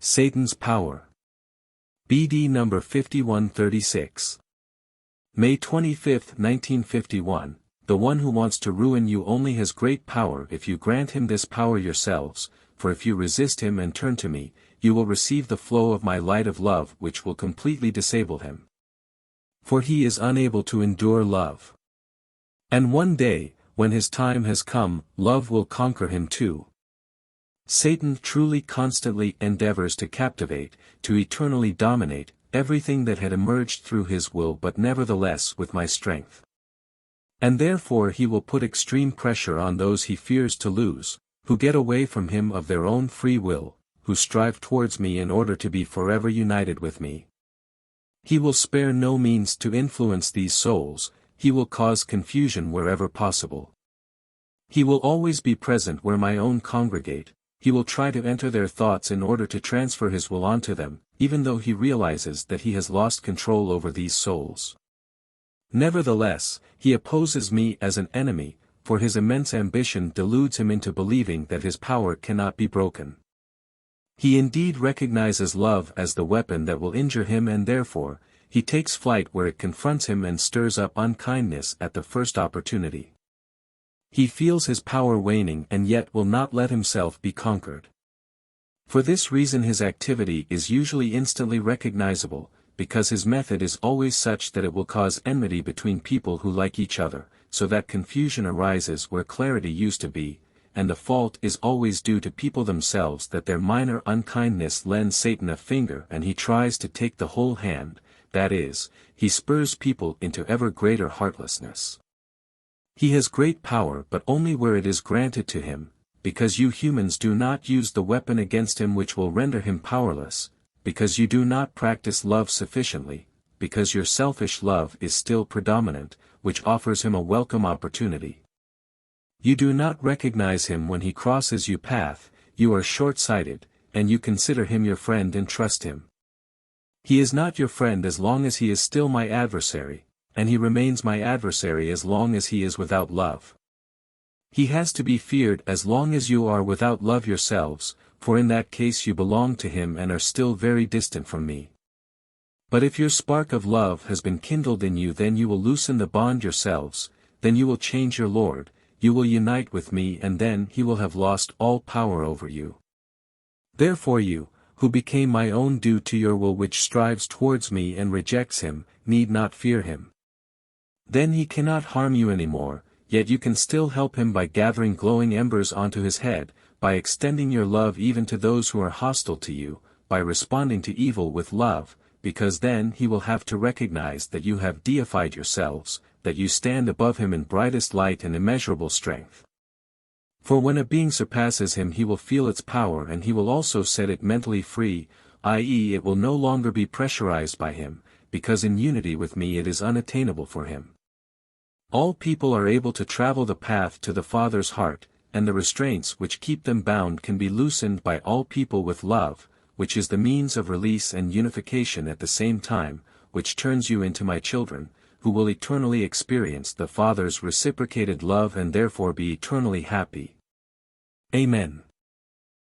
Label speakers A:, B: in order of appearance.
A: Satan's Power. BD number 5136. May 25, 1951. The one who wants to ruin you only has great power if you grant him this power yourselves, for if you resist him and turn to me, you will receive the flow of my light of love which will completely disable him. For he is unable to endure love. And one day, when his time has come, love will conquer him too. Satan truly constantly endeavors to captivate, to eternally dominate, everything that had emerged through his will, but nevertheless with my strength. And therefore he will put extreme pressure on those he fears to lose, who get away from him of their own free will, who strive towards me in order to be forever united with me. He will spare no means to influence these souls, he will cause confusion wherever possible. He will always be present where my own congregate, he will try to enter their thoughts in order to transfer his will onto them, even though he realizes that he has lost control over these souls. Nevertheless, he opposes me as an enemy, for his immense ambition deludes him into believing that his power cannot be broken. He indeed recognizes love as the weapon that will injure him, and therefore, he takes flight where it confronts him and stirs up unkindness at the first opportunity. He feels his power waning and yet will not let himself be conquered. For this reason his activity is usually instantly recognizable, because his method is always such that it will cause enmity between people who like each other, so that confusion arises where clarity used to be, and the fault is always due to people themselves, that their minor unkindness lends Satan a finger and he tries to take the whole hand, that is, he spurs people into ever greater heartlessness. He has great power but only where it is granted to him, because you humans do not use the weapon against him which will render him powerless, because you do not practice love sufficiently, because your selfish love is still predominant, which offers him a welcome opportunity. You do not recognize him when he crosses your path, you are short-sighted, and you consider him your friend and trust him. He is not your friend as long as he is still my adversary, and he remains my adversary as long as he is without love. He has to be feared as long as you are without love yourselves, for in that case you belong to him and are still very distant from me. But if your spark of love has been kindled in you, then you will loosen the bond yourselves, then you will change your Lord, you will unite with me, and then he will have lost all power over you. Therefore you, who became my own due to your will, which strives towards me and rejects him, need not fear him. Then he cannot harm you anymore, yet you can still help him by gathering glowing embers onto his head, by extending your love even to those who are hostile to you, by responding to evil with love, because then he will have to recognize that you have deified yourselves, that you stand above him in brightest light and immeasurable strength. For when a being surpasses him he will feel its power, and he will also set it mentally free, i.e. it will no longer be pressurized by him, because in unity with me it is unattainable for him. All people are able to travel the path to the Father's heart, and the restraints which keep them bound can be loosened by all people with love, which is the means of release and unification at the same time, which turns you into my children, who will eternally experience the Father's reciprocated love and therefore be eternally happy. Amen.